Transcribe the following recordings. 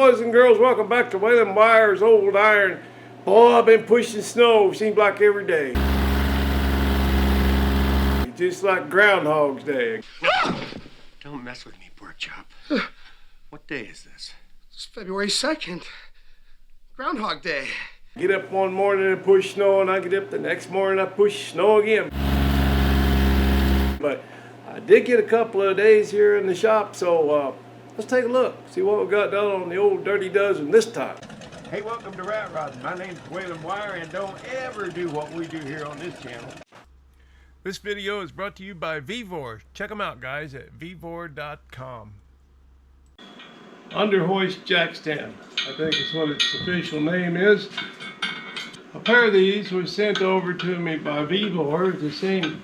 boys and girls, welcome back to Whalen Wire's Old Iron. Boy, I've been pushing snow, seems like every day. Just like Groundhog's Day. Don't mess with me, pork chop. What day is this? It's February 2nd. Groundhog Day. Get up one morning and push snow, and I get up the next morning and I push snow again. But I did get a couple of days here in the shop, so let's take a look, see what we got done on the old Dirty Dozen this time. Hey, welcome to Rat Rodding. My name's Whalen Wire, and don't ever do what we do here on this channel. This video is brought to you by Vevor. Check them out, guys, at vevor.com. Under hoist jack stand, I think is what its official name is. A pair of these was sent over to me by Vevor, the same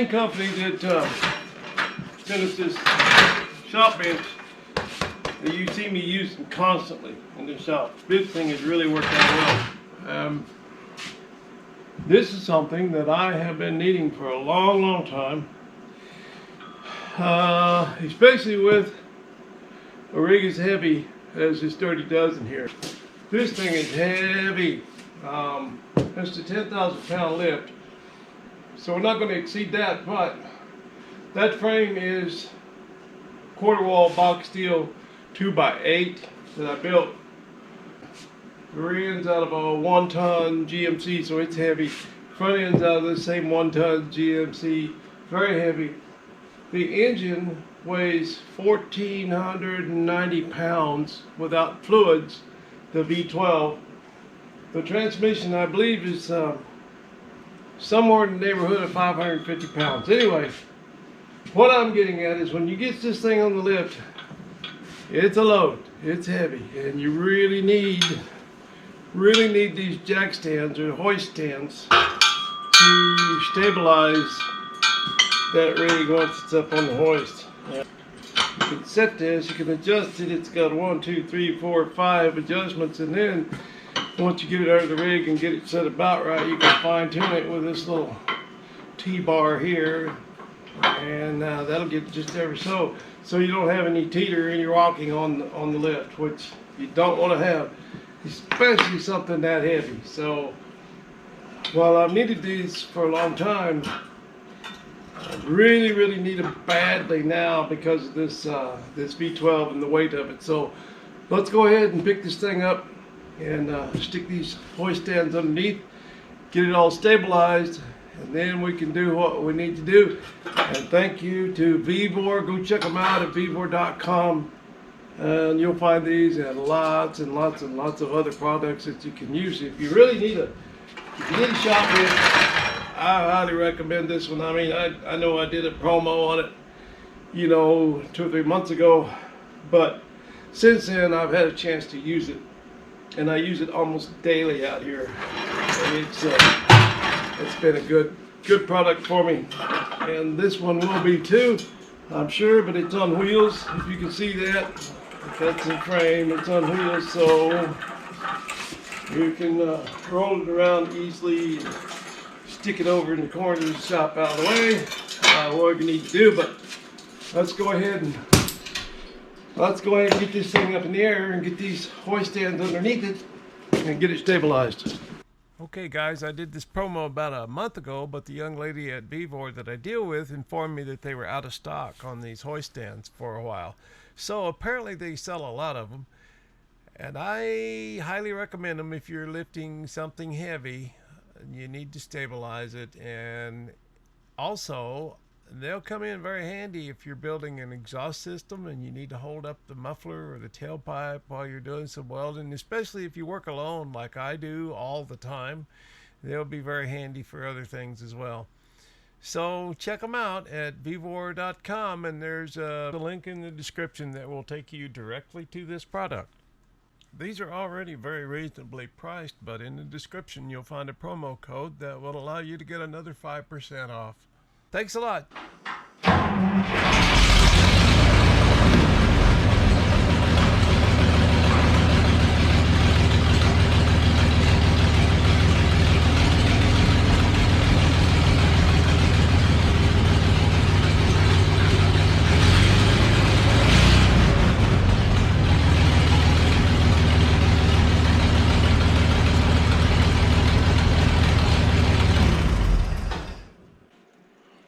company that sent us this shop bench that you see me using constantly in the shop. This thing has really worked out well. This is something that I have been needing for a long time, especially with a rig as heavy as this Dirty Dozen here. This thing is heavy. It's a 10,000 pound lift, so we're not going to exceed that, but that frame is quarter wall box steel 2x8 that I built. The rear end's out of a 1-ton GMC, so it's heavy. Front end's out of the same 1-ton GMC, very heavy. The engine weighs 1,490 pounds without fluids, the V-12. The transmission, I believe, is somewhere in the neighborhood of 550 pounds. Anyway, what I'm getting at is when you get this thing on the lift, it's a load, it's heavy, and you really need these jack stands or hoist stands to stabilize that rig once it's up on the hoist. You can set this, you can adjust it. It's got 1, 2, 3, 4, 5 adjustments, and then once you get it out of the rig and get it set about right, you can fine tune it with this little T-bar here, and that'll get just ever so you don't have any teeter and you're walking on the lift, which you don't want to have, especially something that heavy. So while I've needed these for a long time, I really need them badly now because of this V-12 and the weight of it. So let's go ahead and pick this thing up and stick these hoist stands underneath, get it all stabilized, and then we can do what we need to do. And thank you to Vevor. Go check them out at vevor.com, and you'll find these and lots of other products that you can use. If you really need a shop bench, I highly recommend this one. I mean, I know I did a promo on it, 2 or 3 months ago, but since then I've had a chance to use it, and I use it almost daily out here. And it's been a good product for me, and this one will be too, I'm sure. But it's on wheels, if you can see that. That's the frame. It's on wheels, so you can roll it around easily, stick it over in the corner of the shop out of the way, whatever you need to do. But let's go ahead and get this thing up in the air and get these hoist stands underneath it and get it stabilized. Okay guys, I did this promo about a month ago, but the young lady at Vevor that I deal with informed me that they were out of stock on these hoist stands for a while. So apparently they sell a lot of them, and I highly recommend them if you're lifting something heavy. You need to stabilize it, and also they'll come in very handy if you're building an exhaust system and you need to hold up the muffler or the tailpipe while you're doing some welding, especially if you work alone like I do all the time. They'll be very handy for other things as well. So check them out at vevor.com, and there's a link in the description that will take you directly to this product. These are already very reasonably priced, but in the description you'll find a promo code that will allow you to get another 5% off. Thanks a lot.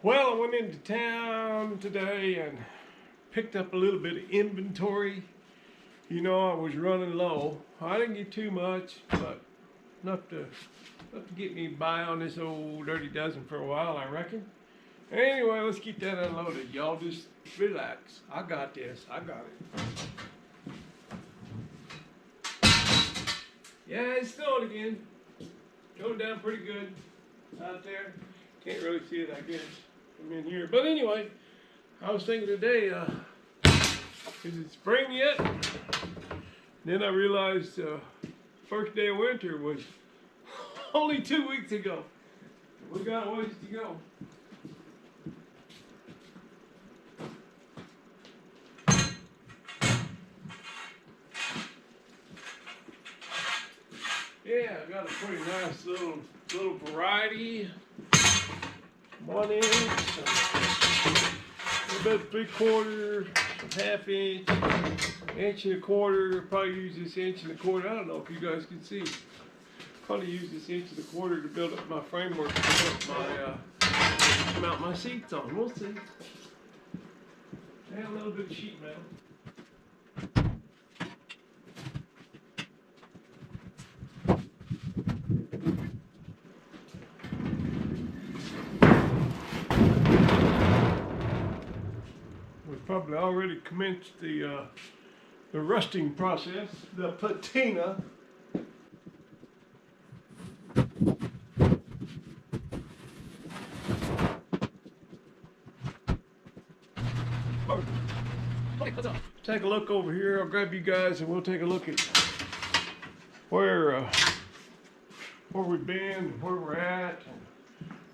Well, I went into town today and picked up a little bit of inventory. You know, I was running low. I didn't get too much, but enough to get me by on this old dirty dozen for a while, I reckon. Anyway, let's keep that unloaded. Y'all just relax. I got this. I got it. Yeah, it's snowing again. Going down pretty good out there. Can't really see it, I guess, from in here. But anyway, I was thinking today, is it spring yet? Then I realized first day of winter was only 2 weeks ago. We got a ways to go. Yeah, I got a pretty nice little variety. 1 inch, a bit 3/4, ½ inch, 1.25 inch. Probably use this 1.25 inch. I don't know if you guys can see. Probably use this 1.25 inch to build up my framework to mount my seats on. We'll see. And a little bit of sheet metal. Probably already commenced the rusting process, the patina. Take a look over here. I'll grab you guys and we'll take a look at where we've been, where we're at, and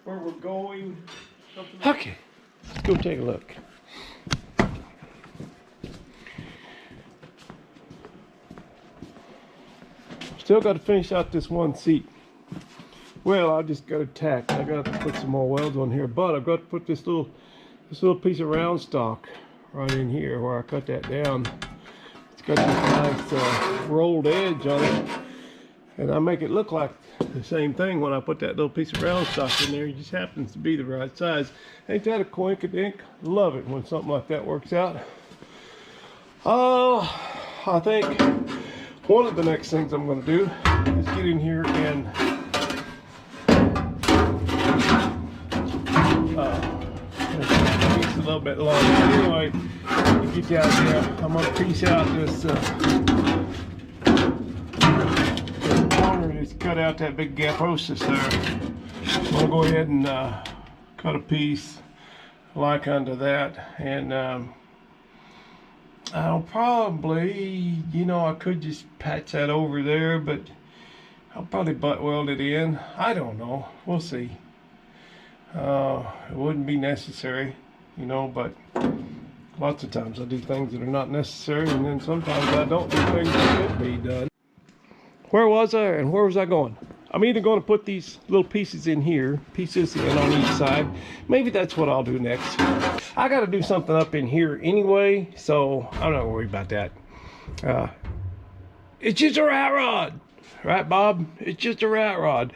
where we're going. Okay, let's go take a look. Still got to finish out this one seat. Well, I just got to tack. I got to put some more welds on here, but I've got to put this little piece of round stock right in here where I cut that down. It's got this nice rolled edge on it, and I make it look like the same thing when I put that little piece of round stock in there. It just happens to be the right size. Ain't that a coinkydink? Love it when something like that works out. I think one of the next things I'm going to do is get in here and it's a little bit long. Anyway, to get you out there, I'm going to piece out this corner that's cut out that big gap hostess there. I'm going to go ahead and cut a piece like under that, and I'll probably, you know, I could just patch that over there, but I'll probably butt weld it in. I don't know. We'll see. It wouldn't be necessary, you know, but lots of times I do things that are not necessary, and then sometimes I don't do things that should be done. Where was I and where was I going? I'm either going to put these little pieces in here, pieces in on each side. Maybe that's what I'll do next. I got to do something up in here anyway, so I'm not worried about that. It's just a rat rod, right, Bob? It's just a rat rod.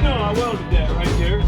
I welded that right there.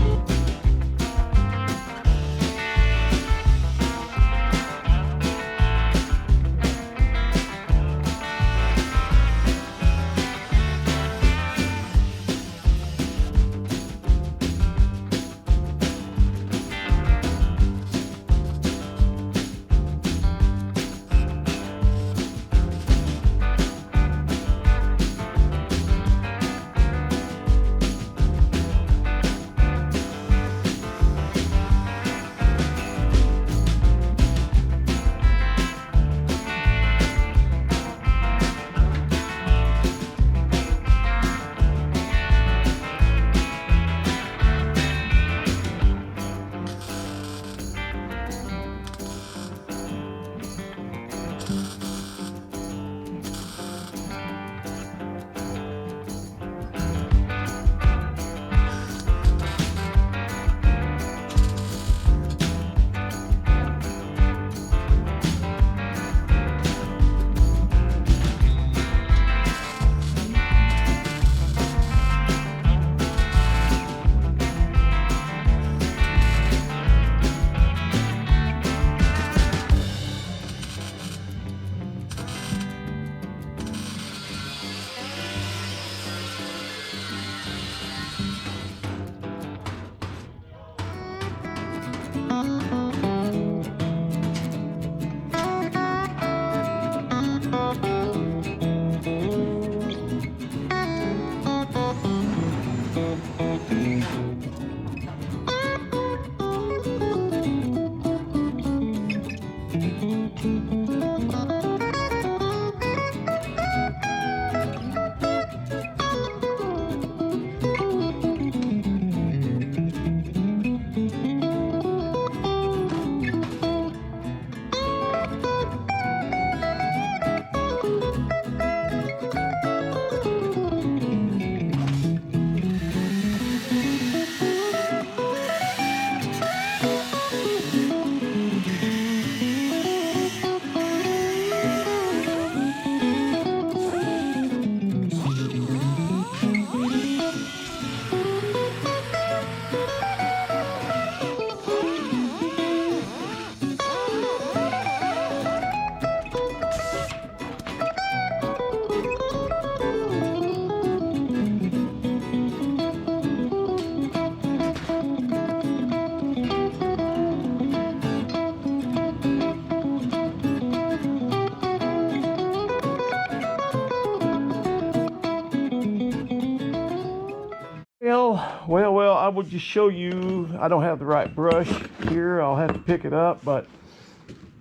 Well, I will just show you. I don't have the right brush here. I'll have to pick it up, but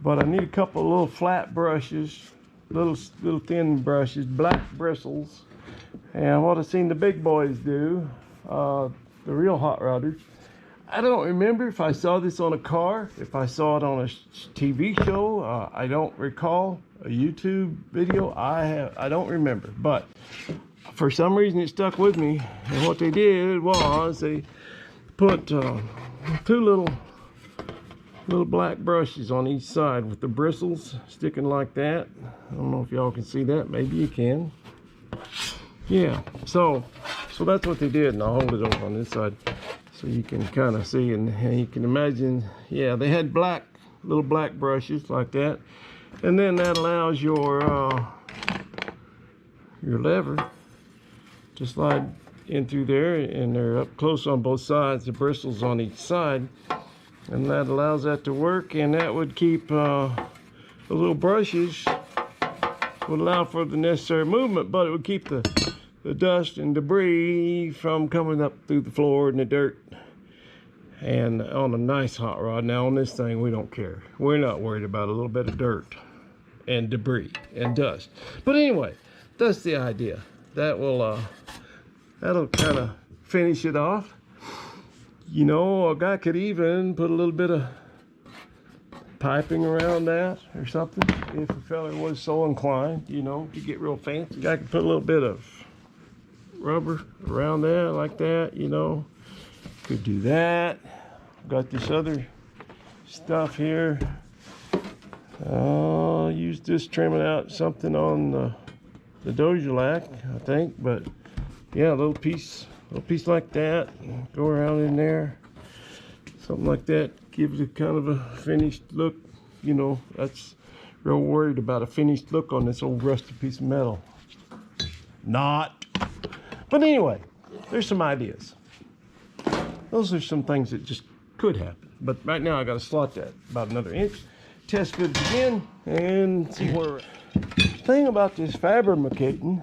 I need a couple of little flat brushes, little thin brushes, black bristles. And what I've seen the big boys do, the real hot rodders. I don't remember if I saw this on a car, if I saw it on a TV show. I don't recall a YouTube video. I don't remember, but for some reason it stuck with me. And what they did was they put two little black brushes on each side with the bristles sticking like that. I don't know if y'all can see that. Maybe you can. Yeah. So that's what they did, and I'll hold it over on this side so you can kind of see, and you can imagine. Yeah, they had little black brushes like that, and then that allows your lever to slide in through there, and they're up close on both sides, the bristles on each side, and that allows that to work. And that would keep the little brushes would allow for the necessary movement, but it would keep the dust and debris from coming up through the floor and the dirt. And on a nice hot rod, now on this thing we don't care, we're not worried about a little bit of dirt and debris and dust. But anyway, that's the idea. That will that'll kind of finish it off. You know, a guy could even put a little bit of piping around that or something if a fella was so inclined, you know, to get real fancy. A guy could put a little bit of rubber around there like that, you know. Could do that. Got this other stuff here. I'll use this trimming out something on the Dojulac, I think. But yeah, a little piece like that. Go around in there. Something like that gives it kind of a finished look. You know, that's real worried about a finished look on this old rusty piece of metal. Not. But anyway, there's some ideas. Those are some things that just could happen. But right now I got to slot that about another inch. Test fit it again and see where. The thing about this fabricating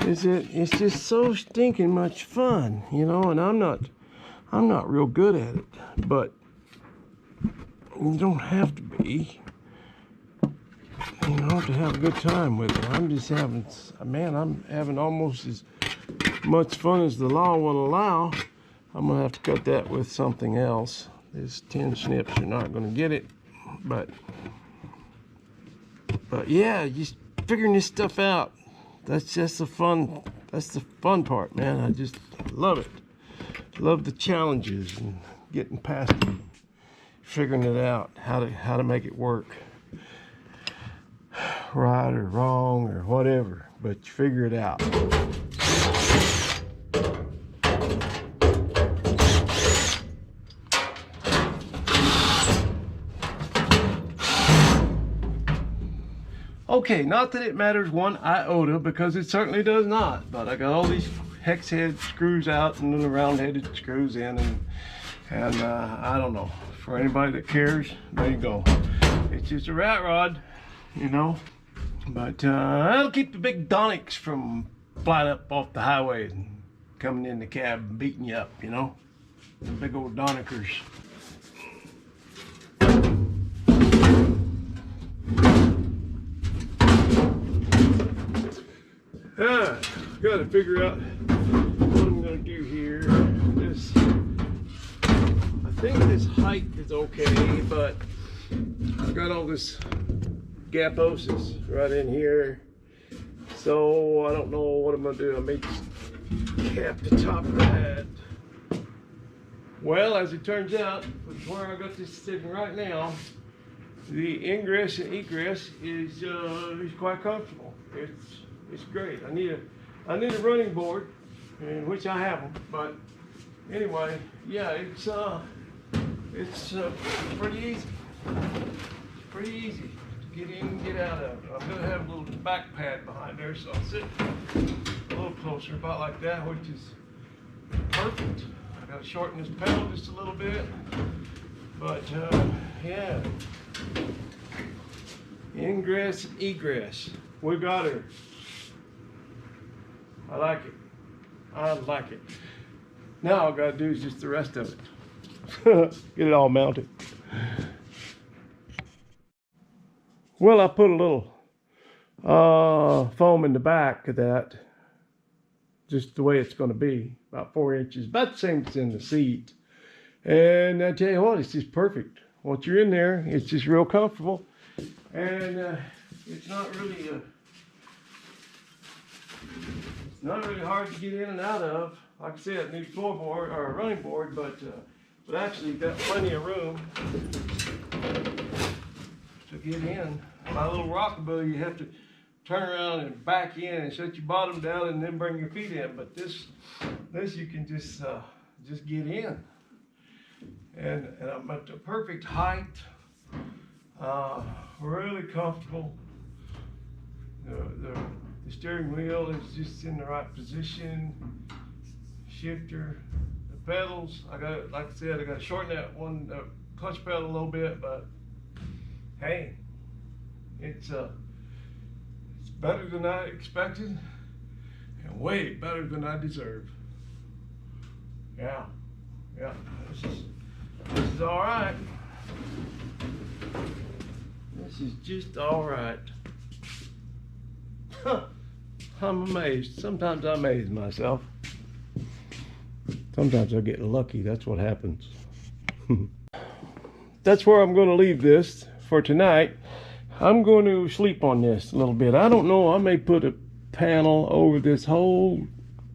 is that it's just so stinking much fun, you know, and I'm not real good at it, but you don't have to be. You know, to have a good time with it. I'm just having, man, I'm having almost as much fun as the law will allow. I'm gonna have to cut that with something else. This 10 snips, you're not gonna get it, but yeah, just figuring this stuff out. That's just the fun. That's the fun part, man. I just love it. Love the challenges and getting past them, figuring it out, how to make it work. Right or wrong or whatever, but you figure it out. Okay, not that it matters one iota, because it certainly does not, but I got all these hex head screws out and then the round headed screws in, and I don't know, for anybody that cares, there you go. It's just a rat rod, you know. But that'll keep the big Donics from flying up off the highway and coming in the cab and beating you up, you know? The big old Donikers. Gotta figure out what I'm gonna do here. I think this height is okay, but I've got all this gaposis right in here, so I don't know what I'm gonna do. I may just cap the top of that. Well, as it turns out, with where I got this sitting right now, the Ingress and Egress is quite comfortable. It's great. I need a running board, in which I have them. But anyway, yeah, it's pretty easy. Pretty easy. Get in, get out of. I'm gonna have a little back pad behind there, so I'll sit a little closer, about like that, which is perfect. I gotta shorten this pedal just a little bit, but yeah. Ingress and Egress. We got her. I like it. I like it. Now all I gotta do is just the rest of it. Get it all mounted. Well, I put a little foam in the back of that, just the way it's going to be, about 4 inches, about the same as in the seat. And I tell you what, it's just perfect. Once you're in there, it's just real comfortable, and it's not really hard to get in and out of. Like I said, it needs floorboard or a running board, but actually you've got plenty of room to get in. My little rockabilly, you have to turn around and back in and shut your bottom down and then bring your feet in. But this you can just get in. And I'm at the perfect height. Really comfortable. The steering wheel is just in the right position. Shifter, the pedals. Like I said, I got to shorten that one clutch pedal a little bit, but hey, it's better than I expected and way better than I deserve. Yeah, this is all right. This is just all right. I'm amazed. Sometimes I amaze myself. Sometimes I get lucky. That's what happens. That's where I'm going to leave this for tonight. I'm going to sleep on this a little bit. I don't know. I may put a panel over this whole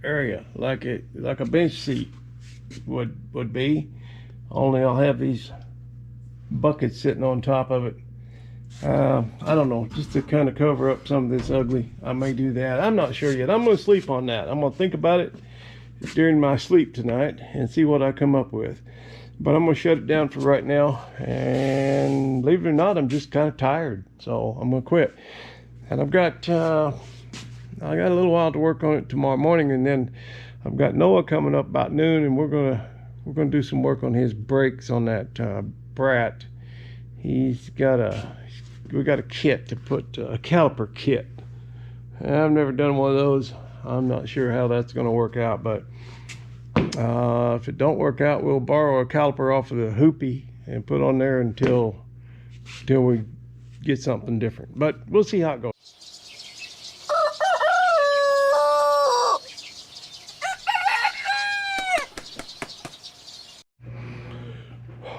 area, like a bench seat would be. Only I'll have these buckets sitting on top of it. I don't know, just to kind of cover up some of this ugly. I may do that. I'm not sure yet. I'm going to sleep on that. I'm going to think about it during my sleep tonight and see what I come up with. But I'm going to shut it down for right now. And believe it or not, I'm just kind of tired. So I'm going to quit. And I've got a little while to work on it tomorrow morning. And then I've got Noah coming up about noon. And we're going to do some work on his brakes on that Brat. We got a kit to put, a caliper kit. I've never done one of those. I'm not sure how that's going to work out, but if it don't work out, we'll borrow a caliper off of the hoopy and put on there until we get something different. But we'll see how it goes.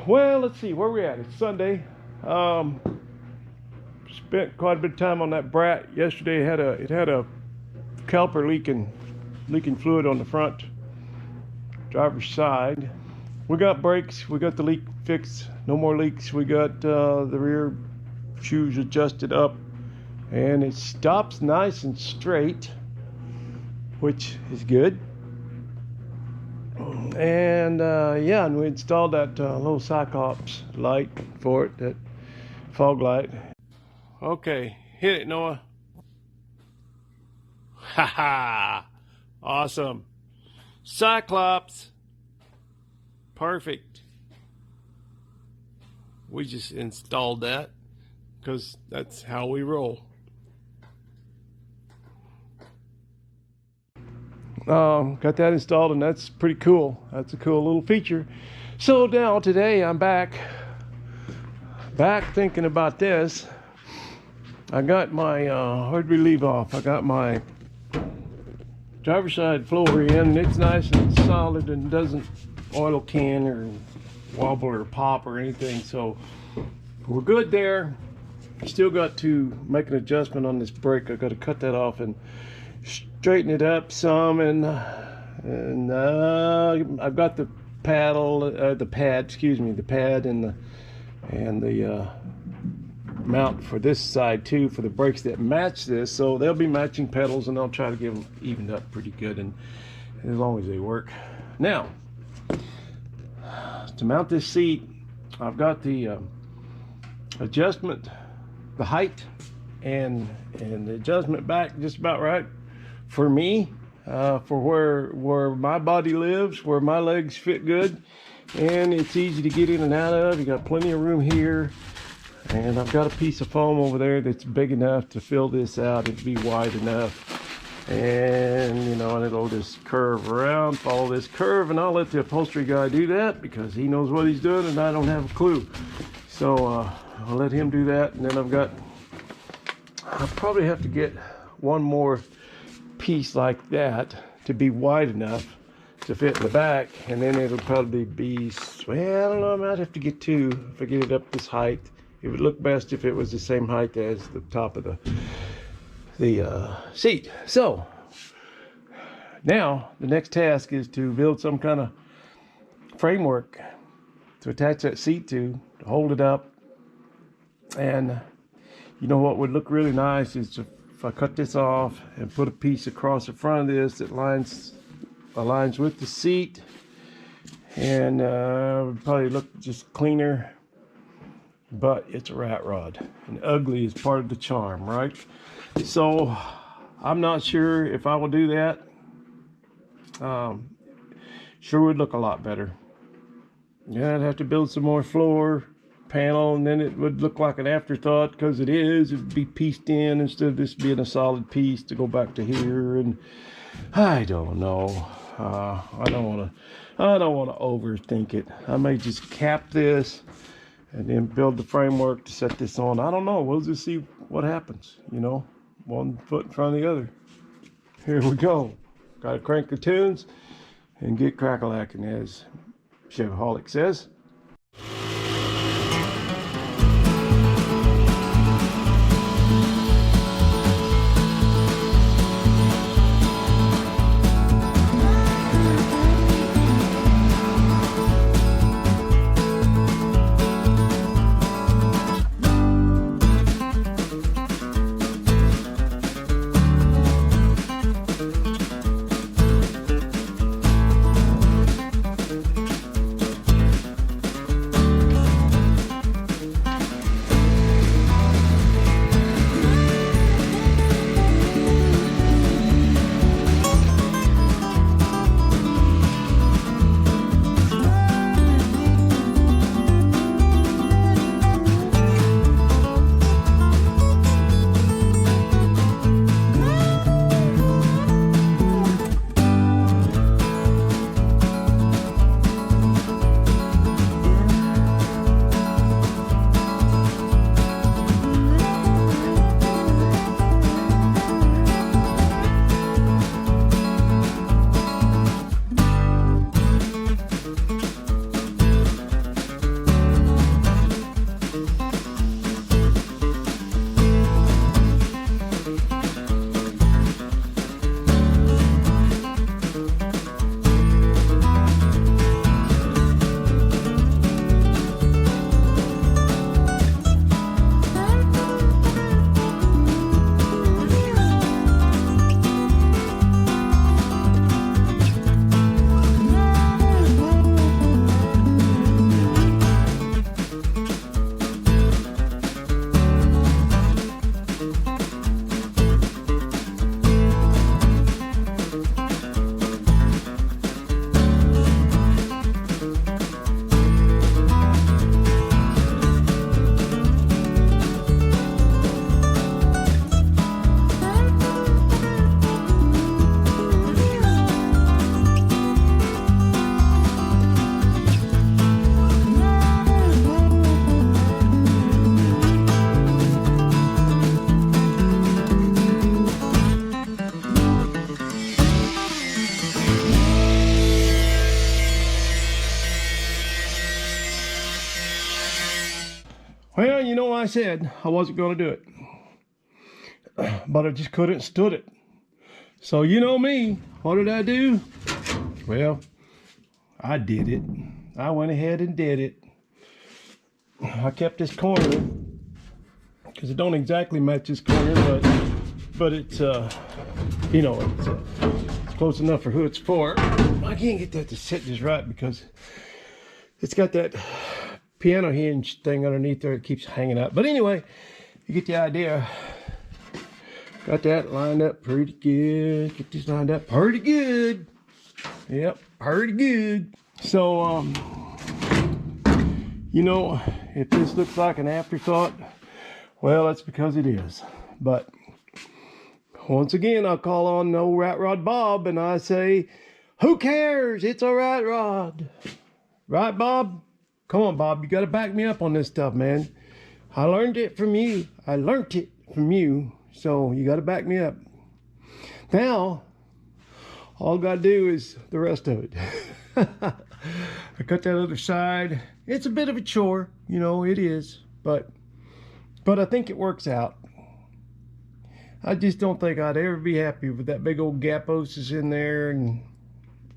Well, let's see where we're at. It's Sunday. Spent quite a bit of time on that Brat yesterday. It had a caliper leaking fluid on the front driver's side. We got brakes. We got the leak fixed. No more leaks. We got the rear shoes adjusted up, and it stops nice and straight, which is good. And yeah, and we installed that little Cyclops light for it, that fog light. Okay, hit it, Noah. Haha, awesome. Cyclops, perfect. We just installed that because that's how we roll. Got that installed, and that's pretty cool. That's a cool little feature. So now today I'm back thinking about this. I got my where'd we leave off? I got my driver's side floor in. It's nice and solid and doesn't oil can or wobble or pop or anything, so we're good there. Still got to make an adjustment on this brake. I got to cut that off and straighten it up some, and I've got the pad and the mount for this side too, for the brakes that match this, so they'll be matching pedals, and I'll try to get them evened up pretty good, and as long as they work. Now, to mount this seat, I've got the adjustment, the height and the adjustment back just about right for me, for where my body lives, where my legs fit good, and it's easy to get in and out of. You got plenty of room here, and I've got a piece of foam over there that's big enough to fill this out. It'd be wide enough, and you know, down, it'll just curve around, follow this curve, and I'll let the upholstery guy do that because he knows what he's doing and I don't have a clue. So I'll let him do that, and then I'll probably have to get one more piece like that to be wide enough to fit in the back, and then it'll probably be, well, I don't know, I might have to get two if I get it up this height. It would look best if it was the same height as the top of the seat. So now the next task is to build some kind of framework to attach that seat to hold it up. And you know what would look really nice is if I cut this off and put a piece across the front of this that aligns with the seat, and would probably look just cleaner. But it's a rat rod, and ugly is part of the charm, right? So I'm not sure if I will do that. Sure would look a lot better. Yeah, I'd have to build some more floor panel, and then it would look like an afterthought, because it'd be pieced in instead of this being a solid piece to go back to here. And I don't know. I don't want to overthink it. I may just cap this and then build the framework to set this on. I don't know. We'll just see what happens, you know. One foot in front of the other. Here we go. Got to crank the tunes and get crack-a-lacking, as Chevaholic says. Well, you know, I said I wasn't going to do it, but I just couldn't stood it. So you know me, what did I do? Well, I did it. I went ahead and did it. I kept this corner because it don't exactly match this corner, but it's you know, it's close enough for who it's for. I can't get that to sit just right because it's got that piano hinge thing underneath there. It keeps hanging up. But anyway, you get the idea. Got that lined up pretty good. Get this lined up pretty good. Yep, pretty good. So, you know, if this looks like an afterthought, well, that's because it is. But once again, I call on old Rat Rod Bob and I say, who cares? It's a rat rod. Right, Bob? Come on, Bob. You got to back me up on this stuff, man. I learned it from you. So you got to back me up. Now, all I got to do is the rest of it. I cut that other side. It's a bit of a chore, you know, it is. But I think it works out. I just don't think I'd ever be happy with that big old gap hoses in there. And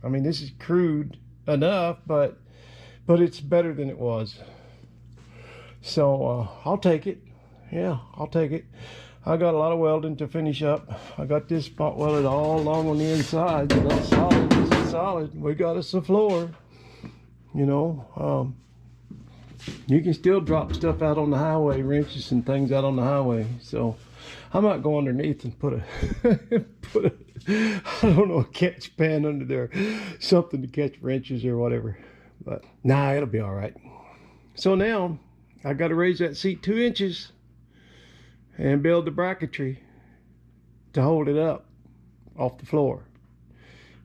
I mean, this is crude enough, but it's better than it was. So I'll take it. Yeah, I'll take it. I got a lot of welding to finish up. I got this spot welded all along on the inside. So that's solid. This is solid. We got us a floor. You know, you can still drop stuff out on the highway, wrenches and things out on the highway. So I might go underneath and put a I don't know, a catch pan under there, something to catch wrenches or whatever. But nah, it'll be all right. So now I got to raise that seat 2 inches and build the bracketry to hold it up off the floor,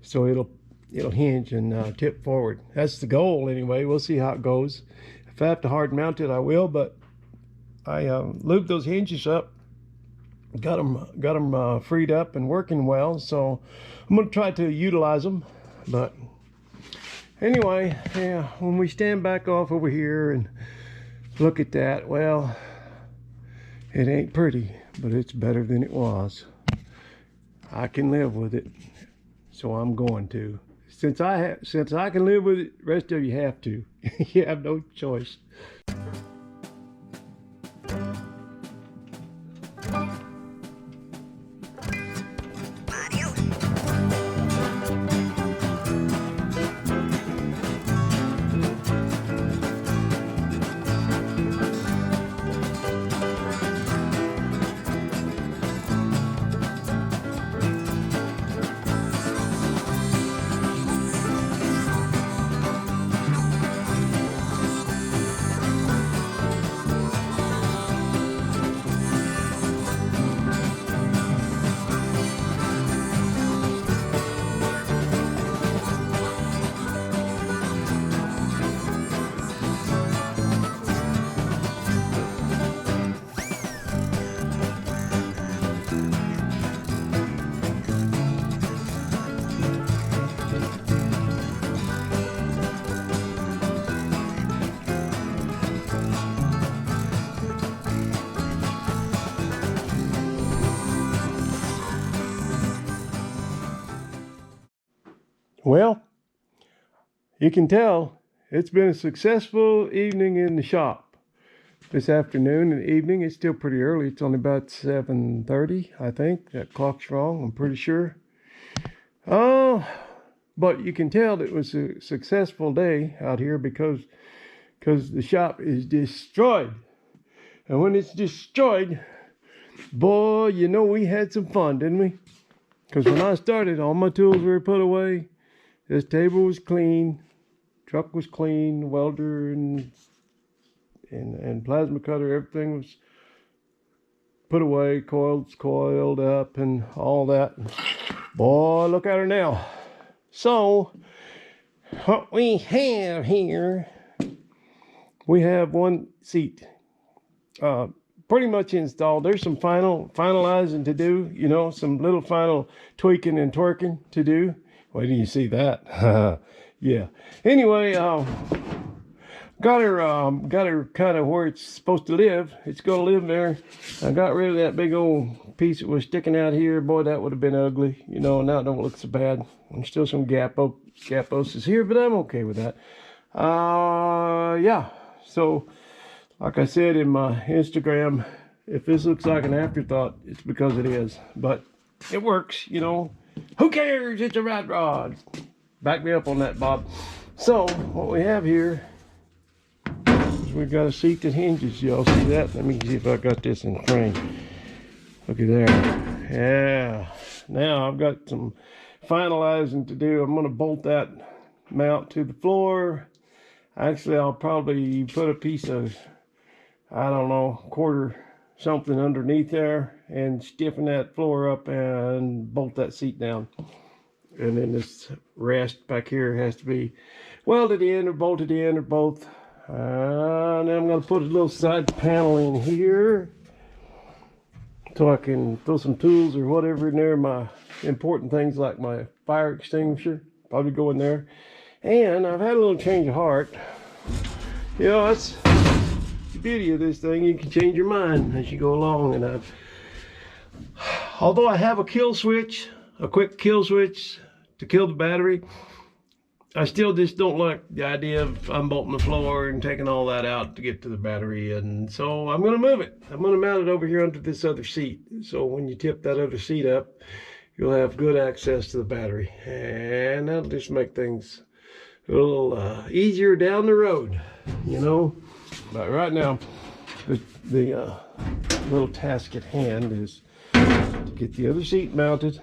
so it'll hinge and tip forward. That's the goal anyway. We'll see how it goes. If I have to hard mount it, I will. But I lubed those hinges up, got them freed up and working well. So I'm gonna try to utilize them. But anyway, yeah, when we stand back off over here and look at that, well, it ain't pretty, but it's better than it was. I can live with it, so I'm going to. Since I can live with it, the rest of you have to. You have no choice. Well, you can tell it's been a successful evening in the shop. This afternoon and evening, it's still pretty early. It's only about 7:30, I think. That clock's wrong, I'm pretty sure. Oh, but you can tell it was a successful day out here because the shop is destroyed. And when it's destroyed, boy, you know we had some fun, didn't we? Because when I started, all my tools were put away. This table was clean, truck was clean, welder and plasma cutter, everything was put away, coiled up and all that. Boy, look at her now. So, what we have here, we have one seat pretty much installed. There's some finalizing to do, you know, some little final tweaking and twerking to do. Wait till you see that. Yeah. Anyway, got her kind of where it's supposed to live. It's gonna live there. I got rid of that big old piece that was sticking out here. Boy, that would have been ugly. You know, now it don't look so bad. There's still some gap-oses here, but I'm okay with that. Yeah. So, like I said in my Instagram, if this looks like an afterthought, it's because it is. But it works, you know. Who cares? It's a rat rod. Back me up on that, Bob. So, what we have here is we've got a seat that hinges. Y'all see that? Let me see if I got this in frame. Look at there. Yeah. Now, I've got some finalizing to do. I'm going to bolt that mount to the floor. Actually, I'll probably put a piece of, I don't know, quarter something underneath there and stiffen that floor up and bolt that seat down. And then this rest back here has to be welded in or bolted in or both. And then I'm going to put a little side panel in here so I can throw some tools or whatever in there. My important things like my fire extinguisher probably go in there. And I've had a little change of heart. You know, that's the beauty of this thing. You can change your mind as you go along. And although I have a kill switch, a quick kill switch to kill the battery, I still just don't like the idea of unbolting the floor and taking all that out to get to the battery. And so I'm going to move it. I'm going to mount it over here under this other seat. So when you tip that other seat up, you'll have good access to the battery. And that'll just make things a little easier down the road, you know. But right now, the little task at hand is to get the other seat mounted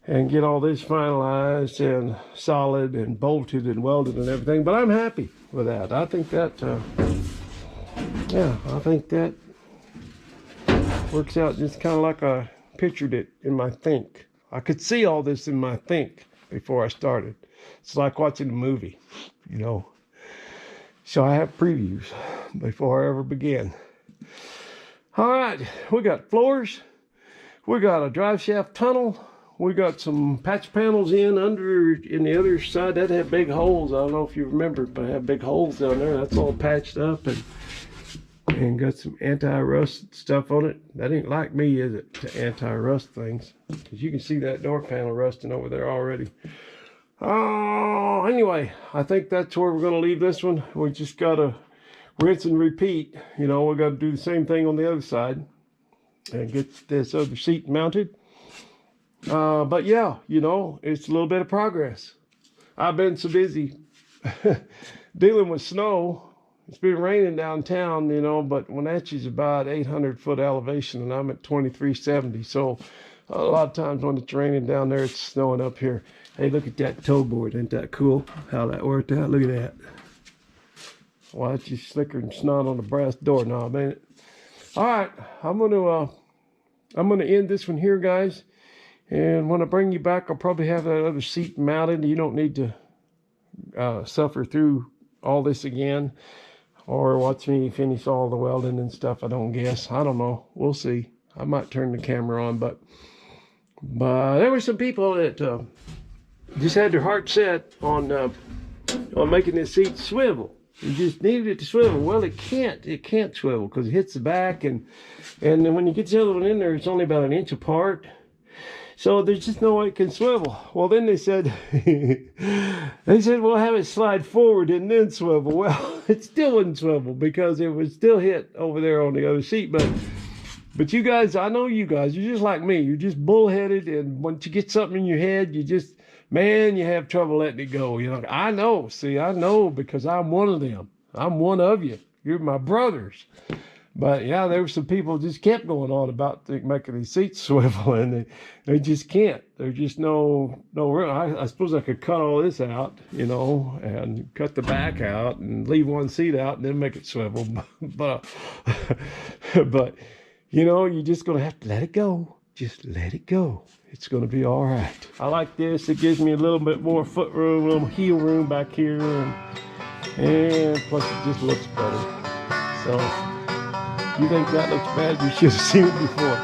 and get all this finalized and solid and bolted and welded and everything. But I'm happy with that. I think that, yeah, I think that works out just kind of like I pictured it in my think. I could see all this in my think before I started. It's like watching a movie, you know. So I have previews before I ever begin. All right, we got floors. We got a drive shaft tunnel. We got some patch panels in the other side that had big holes. I don't know if you remember, but I have big holes down there. That's all patched up and got some anti-rust stuff on it. That ain't like me, is it, to anti-rust things? Because you can see that door panel rusting over there already. Oh, anyway, I think that's where we're going to leave this one. We just got to rinse and repeat. You know, we got to do the same thing on the other side and get this other seat mounted. But yeah, you know, it's a little bit of progress. I've been so busy dealing with snow. It's been raining downtown, you know, but Wenatchee's about 800-foot elevation and I'm at 2370. So a lot of times when it's raining down there, it's snowing up here. Hey, look at that toe board. Ain't that cool? How that worked out. Look at that. Why it's just slicker than snot on the brass doorknob, ain't it? All right, I'm gonna end this one here, guys. And when I bring you back, I'll probably have that other seat mounted. You don't need to suffer through all this again or watch me finish all the welding and stuff. I don't guess. I don't know. We'll see. I might turn the camera on, but there were some people that just had their heart set on making this seat swivel. You just needed it to swivel. Well, it can't swivel because it hits the back, and then when you get the other one in there, it's only about an inch apart. So there's just no way it can swivel. Well, then they said, we'll have it slide forward and then swivel. Well, it still wouldn't swivel because it would still hit over there on the other seat. But you guys, I know you guys, you're just like me. You're just bullheaded, and once you get something in your head, you just, man, you have trouble letting it go. You know, I know, see, I know because I'm one of them. I'm one of you. You're my brothers. But yeah, there were some people just kept going on about making these seats swivel, and they just can't. There's just no real. I suppose I could cut all this out, you know, and cut the back out and leave one seat out and then make it swivel. but you know, you're just gonna have to let it go. Just let it go. It's gonna be all right. I like this. It gives me a little bit more foot room, a little heel room back here, and plus it just looks better. So. You think that looks bad? You should have seen it before.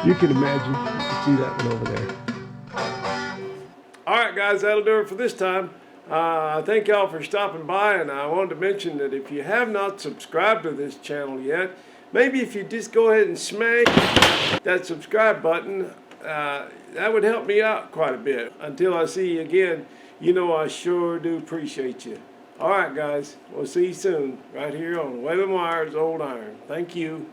You can imagine. You can see that one over there. All right, guys, that'll do it for this time. Thank y'all for stopping by, and I wanted to mention that if you have not subscribed to this channel yet, maybe if you just go ahead and smash that subscribe button, that would help me out quite a bit. Until I see you again, you know I sure do appreciate you. All right, guys, we'll see you soon right here on Whalen Wire's Old Iron. Thank you.